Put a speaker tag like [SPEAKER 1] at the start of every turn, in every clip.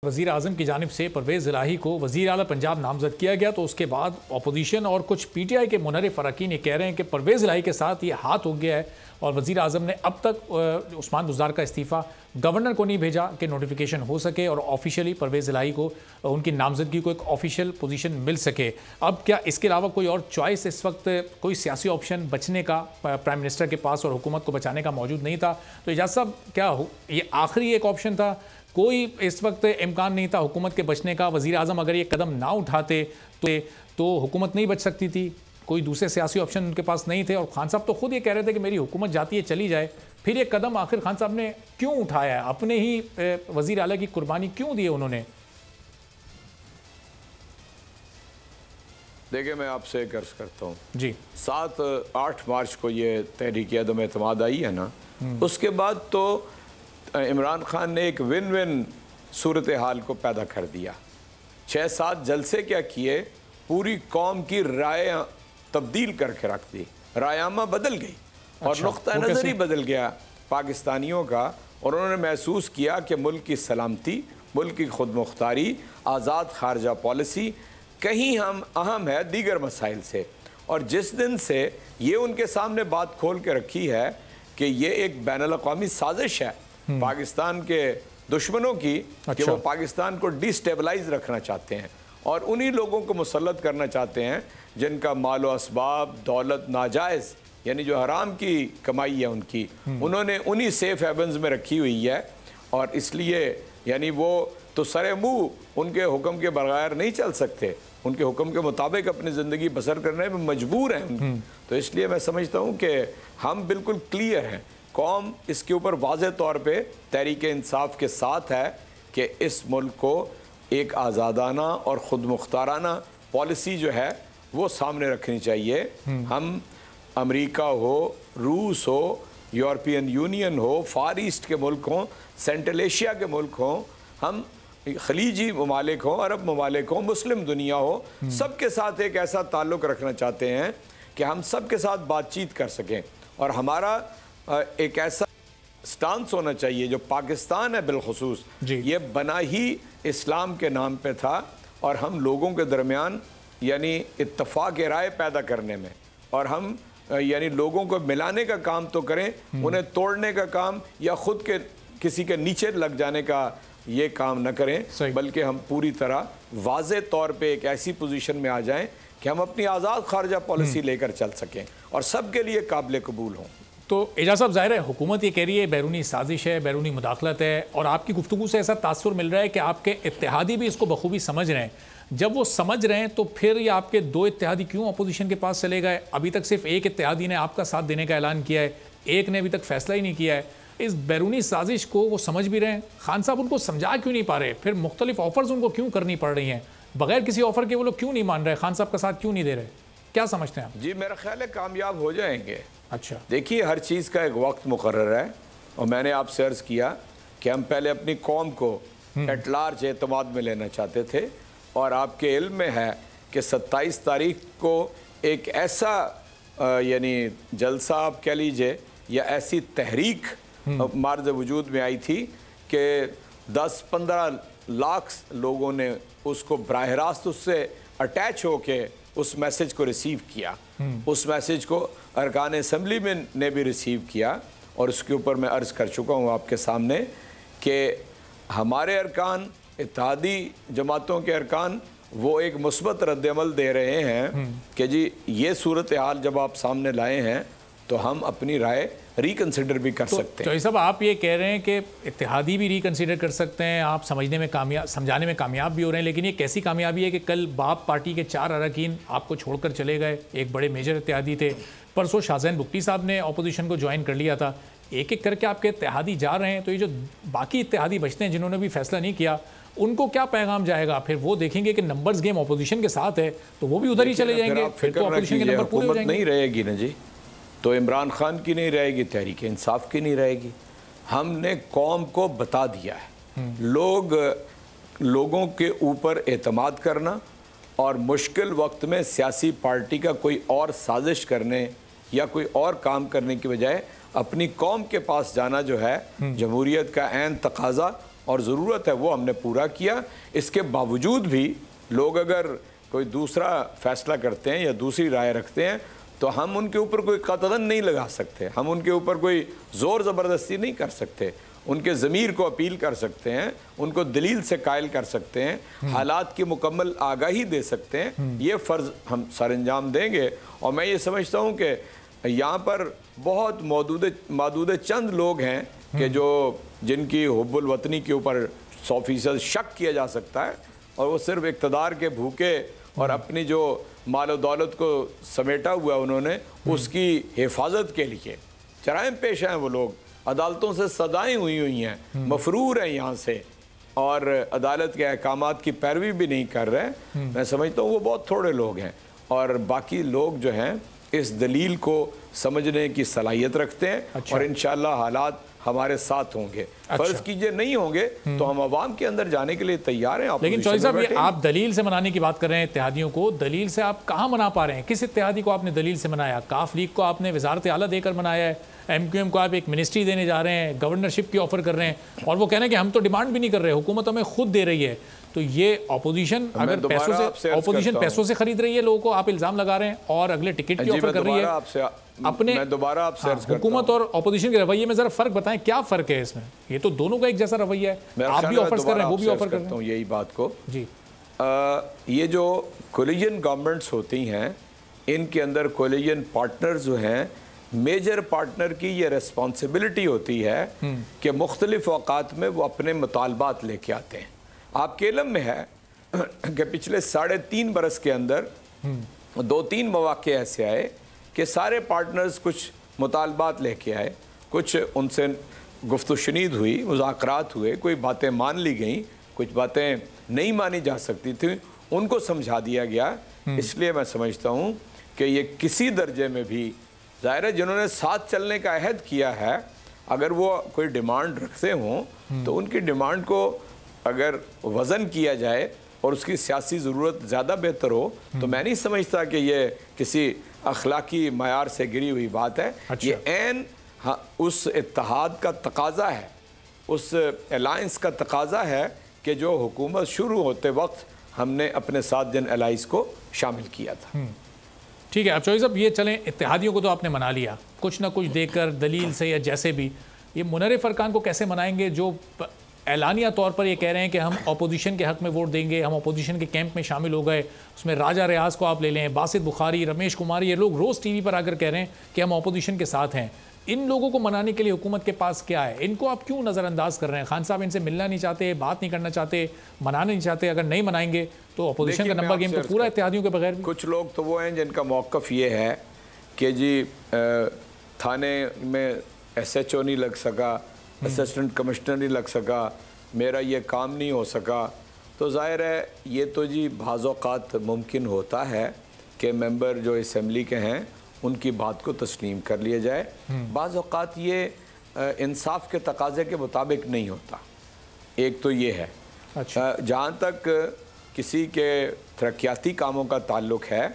[SPEAKER 1] वज़ीर आज़म की जानिब से परवेज़ इलाही को वज़ीर आला पंजाब नामज़द किया गया तो उसके बाद अपोजिशन और कुछ पीटीआई के मुनहरिफ अरकान ये कह रहे हैं कि परवेज़ इलाही के साथ ये हाथ हो गया है और वज़ीर आज़म ने अब तक उस्मान बुज़दार का इस्तीफ़ा गवर्नर को नहीं भेजा कि नोटिफिकेशन हो सके और ऑफिशियली परवेज़ इलाही को उनकी नामज़दगी को एक ऑफिशियल पोजीशन मिल सके। अब क्या इसके अलावा कोई और चॉइस इस वक्त, कोई सियासी ऑप्शन बचने का प्राइम मिनिस्टर के पास और हुकूमत को बचाने का मौजूद नहीं था? तो इजाज़ साहब, क्या ये आखिरी एक ऑप्शन था? कोई इस वक्त इम्कान नहीं था हुकूमत के बचने का? वज़ीर आज़म अगर ये कदम ना उठाते तो हुकूमत नहीं बच सकती थी? कोई दूसरे सियासी ऑप्शन उनके पास नहीं थे? और खान साहब तो खुद ये कह रहे थे कि मेरी हुकूमत जाती है चली जाए। फिर ये कदम आखिर खान साहब ने क्यों उठाया? अपने ही वज़ीर आला की कुर्बानी क्यों दी उन्होंने?
[SPEAKER 2] देखिए, मैं आपसे एक अर्ज करता हूँ
[SPEAKER 1] जी,
[SPEAKER 2] 7-8 मार्च को ये तहरीक अदम एतमाद आई है ना, उसके बाद तो इमरान खान ने एक विन विन सूरत हाल को पैदा कर दिया। 6-7 जलसे क्या किए, पूरी कौम की राय तब्दील करके रख दी, रायामा बदल गई और नुक्ता नज़र ही बदल गया पाकिस्तानियों का। और उन्होंने महसूस किया कि मुल्क की सलामती, मुल्क की खुद मुख्तारी, आज़ाद खारजा पॉलिसी कहीं हम अहम है दीगर मसाइल से। और जिस दिन से ये उनके सामने बात खोल के रखी है कि ये एक बैनुल-अक़वामी साजिश है पाकिस्तान के दुश्मनों की, कि वो पाकिस्तान को डिस्टेबलाइज रखना चाहते हैं और उन्हीं लोगों को मुसल्लत करना चाहते हैं जिनका मालो असबाब दौलत नाजायज़, यानी जो हराम की कमाई है उनकी, उन्होंने उन्हीं सेफ हेवन्स में रखी हुई है। और इसलिए यानी वो तो सरे मुँह उनके हुक्म के बगैर नहीं चल सकते, उनके हुक्म के मुताबिक अपनी ज़िंदगी बसर करने में मजबूर हैं। तो इसलिए मैं समझता हूँ कि हम बिल्कुल क्लियर हैं, कौम इसके ऊपर वाज़ेह तौर पे तहरीक इंसाफ के साथ है कि इस मुल्क को एक आज़ादाना और ख़ुद मुख्ताराना पॉलिसी जो है वो सामने रखनी चाहिए। हम अमेरिका हो, रूस हो, यूरोपियन यूनियन हो, फार ईस्ट के मुल्क हों, सेंट्रल एशिया के मुल्क हों, हम खलीजी ममालिक हों, अरब ममालिक हों, मुस्लिम दुनिया हो, सबके साथ एक ऐसा ताल्लुक़ रखना चाहते हैं कि हम सबके साथ बातचीत कर सकें। और हमारा एक ऐसा स्टांस होना चाहिए जो पाकिस्तान है बिलखुसूस, ये बना ही इस्लाम के नाम पे था और हम लोगों के दरमियान यानी इत्तफाक राय पैदा करने में, और हम यानी लोगों को मिलाने का काम तो करें, उन्हें तोड़ने का काम या ख़ुद के किसी के नीचे लग जाने का ये काम न करें, बल्कि हम पूरी तरह वाज़े तौर पे एक ऐसी पोजीशन में आ जाएं कि हम अपनी आज़ाद खारजा पॉलिसी लेकर चल सकें और सबके लिए काबिल कबूल हों।
[SPEAKER 1] तो एजाज साहब, ज़ाहिर है हुकूमत ये कह रही है बैरूनी साजिश है, बैरूनी मुदाखलत है, और आपकी गुफ्तगू से ऐसा तासुर मिल रहा है कि आपके इत्तेहादी भी इसको बखूबी समझ रहे हैं। जब वो समझ रहे हैं तो फिर ये आपके 2 इत्तेहादी क्यों अपोजिशन के पास चले गए? अभी तक सिर्फ एक इत्तेहादी ने आपका साथ देने का ऐलान किया है, एक ने अभी तक फैसला ही नहीं किया है। इस बैरूनी साजिश को वो समझ भी रहे हैं, खान साहब उनको समझा क्यों नहीं पा रहे? फिर मुख्तलिफ ऑफर्स उनको क्यों करनी पड़ रही हैं? बगैर किसी ऑफर के वो लोग क्यों नहीं मान रहे? खान साहब का साथ क्यों नहीं दे रहे? क्या समझते हैं आप?
[SPEAKER 2] जी, मेरा ख्याल है कामयाब हो जाएंगे।
[SPEAKER 1] अच्छा,
[SPEAKER 2] देखिए, हर चीज़ का एक वक्त मुकर्रर है और मैंने आपसे अर्ज़ किया कि हम पहले अपनी कौम को एट लार्ज एतमाद में लेना चाहते थे, और आपके इल्म में है कि 27 तारीख को एक ऐसा यानी जलसा आप कह लीजिए या ऐसी तहरीक मार्ज़ वजूद में आई थी कि 10-15 लाख लोगों ने उसको बराह रास्त उससे अटैच होके उस मैसेज को रिसीव किया। उस मैसेज को अरकान असम्बली में ने भी रिसीव किया, और उसके ऊपर मैं अर्ज़ कर चुका हूँ आपके सामने कि हमारे अरकान, इत्तेहादी जमातों के अरकान, वो एक मुस्बत रद्द-ए-अमल दे रहे हैं कि जी ये सूरत हाल जब आप सामने लाए हैं तो हम अपनी राय रिकन्सिडर भी कर सकते हैं।
[SPEAKER 1] तो सब आप ये कह रहे हैं कि इत्तेहादी भी रिकन्सिडर कर सकते हैं, आप समझाने में कामयाब भी हो रहे हैं, लेकिन ये कैसी कामयाबी है कि कल बाप पार्टी के 4 अरकान आपको छोड़कर चले गए, एक बड़े मेजर इत्तेहादी थे। परसों शाहज़ैन बुगटी साहब ने अपोजिशन को ज्वाइन कर लिया था। एक एक करके आपके इत्तेहादी जा रहे हैं, तो ये जो बाकी इत्तेहादी बचते हैं जिन्होंने भी फैसला नहीं किया, उनको क्या पैगाम जाएगा? फिर वो देखेंगे कि नंबर्स गेम अपोजिशन के साथ है तो वो भी उधर ही चले जाएंगे, फिर तो अपोजिशन के नंबर पूरे हो जाएंगे।
[SPEAKER 2] नहीं रहेगी ना जी, तो इमरान खान की नहीं रहेगी, तहरीक इंसाफ की नहीं रहेगी। हमने कौम को बता दिया है, लोगों के ऊपर एतमाद करना और मुश्किल वक्त में सियासी पार्टी का कोई और साजिश करने या कोई और काम करने की बजाय अपनी कौम के पास जाना जो है जमहूरियत का ऐन तकाजा اور ضرورت ہے وہ ہم نے پورا کیا. اس کے باوجود بھی لوگ اگر کوئی دوسرا فیصلہ کرتے ہیں یا دوسری رائے رکھتے ہیں تو ہم ان کے اوپر کوئی قطعاً نہیں لگا سکتے, ہم ان کے اوپر کوئی زور زبردستی نہیں کر سکتے, ان کے ضمیر کو اپیل کر سکتے ہیں, ان کو دلیل سے قائل کر سکتے ہیں, حالات کی مکمل آگاہی دے سکتے ہیں. یہ فرض ہم سر انجام دیں گے. اور میں یہ سمجھتا ہوں کہ یہاں پر بہت محدود چند لوگ ہیں کہ جن کی حب الوطنی کے اوپر 100% شک کیا جا سکتا ہے, اور وہ صرف اقتدار کے بھوکے اور اپنی جو مال و دولت کو سمیٹا ہوا انہوں نے اس کی حفاظت کے لیے جرائم پیش ہیں. وہ لوگ عدالتوں سے سزائیں ہوئی ہیں, مفرور ہیں یہاں سے, اور عدالت کے احکامات کی پیروی بھی نہیں کر رہے. میں سمجھتا ہوں وہ بہت تھوڑے لوگ ہیں, اور باقی لوگ جو ہیں اس دلیل کو سمجھنے کی صلاحیت رکھتے ہیں. اور انشاءاللہ حالات ہمارے ساتھ ہوں گے. فرض کیجئے نہیں ہوں گے تو ہم عوام کے اندر جانے کے لیے تیار ہیں.
[SPEAKER 1] لیکن چوہدری صاحب, یہ آپ دلیل سے منانے کی بات کر رہے ہیں اتحادیوں کو, دلیل سے آپ کہاں منا پا رہے ہیں؟ کس اتحادی کو آپ نے دلیل سے منایا؟ کاف لیگ کو آپ نے وزارت اعلیٰ دے کر منایا ہے, MQM کو آپ ایک منسٹری دینے جا رہے ہیں, گورنرشپ کی آفر کر رہے ہیں, اور وہ کہہ رہے ہیں کہ ہم تو ڈیمانڈ بھی نہیں کر رہے, حکومت ہمیں خود دے رہی ہے. تو یہ اپوزیشن اگر پیسوں سے خرید رہی ہے لوگوں کو, آپ الزام لگا رہے ہیں, اور اگلے ٹکٹ کی آفر کر رہی ہے. اپنے حکومت اور اپوزیشن کے رویے میں ذرا فرق بتائیں, کیا فرق ہے اس میں؟ یہ تو دونوں کا ایک جیسا رویہ ہے, آپ بھی آفرز کر رہے ہیں, وہ بھی آفر کر رہے ہیں.
[SPEAKER 2] یہی بات کو
[SPEAKER 1] جی,
[SPEAKER 2] یہ جو کولیجن گورنمنٹس ہوتی ہیں ان کے اندر کولیجن پارٹنر جو ہیں, میجر پارٹنر کی یہ ریسپانسبلٹی ہوتی ہے کہ مختلف اوقات میں وہ اپنے مطالبات لے کے آتے ہیں. آپ کے علم میں ہے کہ پچھلے 3.5 برس کے اندر 2-3 مواقع ایسے آئے کہ سارے پارٹنرز کچھ مطالبات لے کے آئے, کچھ ان سے گفت و شنید ہوئی, مذاکرات ہوئے, کوئی باتیں مان لی گئیں, کچھ باتیں نہیں مانی جا سکتی تھیں, ان کو سمجھا دیا گیا. اس لیے میں سمجھتا ہوں کہ یہ کسی درجے میں بھی ظاہر ہے جنہوں نے ساتھ چلنے کا عہد کیا ہے, اگر وہ کوئی ڈیمانڈ رکھتے ہوں تو ان کی ڈیمانڈ کو اگر وزن کیا جائے اور اس کی سیاسی ضرورت زیادہ بہتر ہو تو میں نہیں سمجھتا کہ یہ کسی اخلاقی معیار سے گری ہوئی بات ہے. یہ عین اس اتحاد کا تقاضا ہے, اس الائنس کا تقاضا ہے کہ جو حکومت شروع ہوتے وقت ہم نے اپنے ساتھ جن الائنس کو شامل کیا تھا.
[SPEAKER 1] ٹھیک ہے. اب چوہدری صاحب یہ چلیں, اتحادیوں کو تو آپ نے منا لیا کچھ نہ کچھ دے کر, دلیل سے یا جیسے بھی, یہ منحرف ارکان کو کیسے منائیں گے جو اعلانیہ طور پر یہ کہہ رہے ہیں کہ ہم اپوزیشن کے حق میں ووٹ دیں گے, ہم اپوزیشن کے کیمپ میں شامل ہو گئے؟ اس میں راجہ ریاض کو آپ لے لیں, باسط بخاری, رمیش کماری, یہ لوگ روز ٹی وی پر آ کر کہہ رہے ہیں کہ ہم اپوزیشن کے ساتھ ہیں. ان لوگوں کو منانے کے لیے حکومت کے پاس کیا ہے؟ ان کو آپ کیوں نظر انداز کر رہے ہیں؟ خان صاحب ان سے ملنا نہیں چاہتے, بات نہیں کرنا چاہتے, منانا نہیں چاہتے؟ اگر نہیں منائیں گے تو اپوزیشن کا نمبر گیم تو پورا اتحادیوں کے بغیر.
[SPEAKER 2] کچھ لوگ تو وہ ہیں جن کا موقف یہ ہے کہ جی تھانے میں SHO نہیں لگ سکا, اسسٹنٹ کمشنر نہیں لگ سکا, میرا یہ کام نہیں ہو سکا. تو ظاہر ہے یہ تو جی بعض اوقات ممکن ہوتا ہے کہ ممبر جو اسمبلی کے ہیں ان کی بات کو تسلیم کر لیا جائے. بعض اوقات یہ انصاف کے تقاضے کے مطابق نہیں ہوتا. ایک تو یہ ہے. جہاں تک کسی کے ترقیاتی کاموں کا تعلق ہے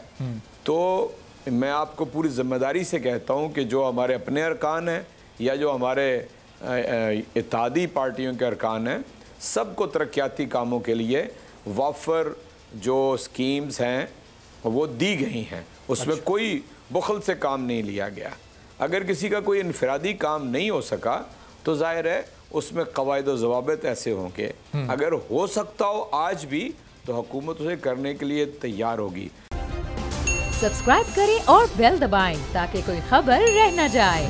[SPEAKER 2] تو میں آپ کو پوری ذمہ داری سے کہتا ہوں کہ جو ہمارے اپنے ارکان ہیں یا جو ہمارے اتحادی پارٹیوں کے ارکان ہیں, سب کو ترقیاتی کاموں کے لیے وافر جو سکیمز ہیں وہ دی گئی ہیں. اس میں کوئی بخل سے کام نہیں لیا گیا. اگر کسی کا کوئی انفرادی کام نہیں ہو سکا تو ظاہر ہے اس میں قواعد و ضوابط ایسے ہوں گے. اگر ہو سکتا ہو آج بھی تو حکومت اسے کرنے کے لیے تیار ہوگی.
[SPEAKER 3] سبسکرائب کریں اور بیل دبائیں تاکہ کوئی خبر رہ نہ جائے.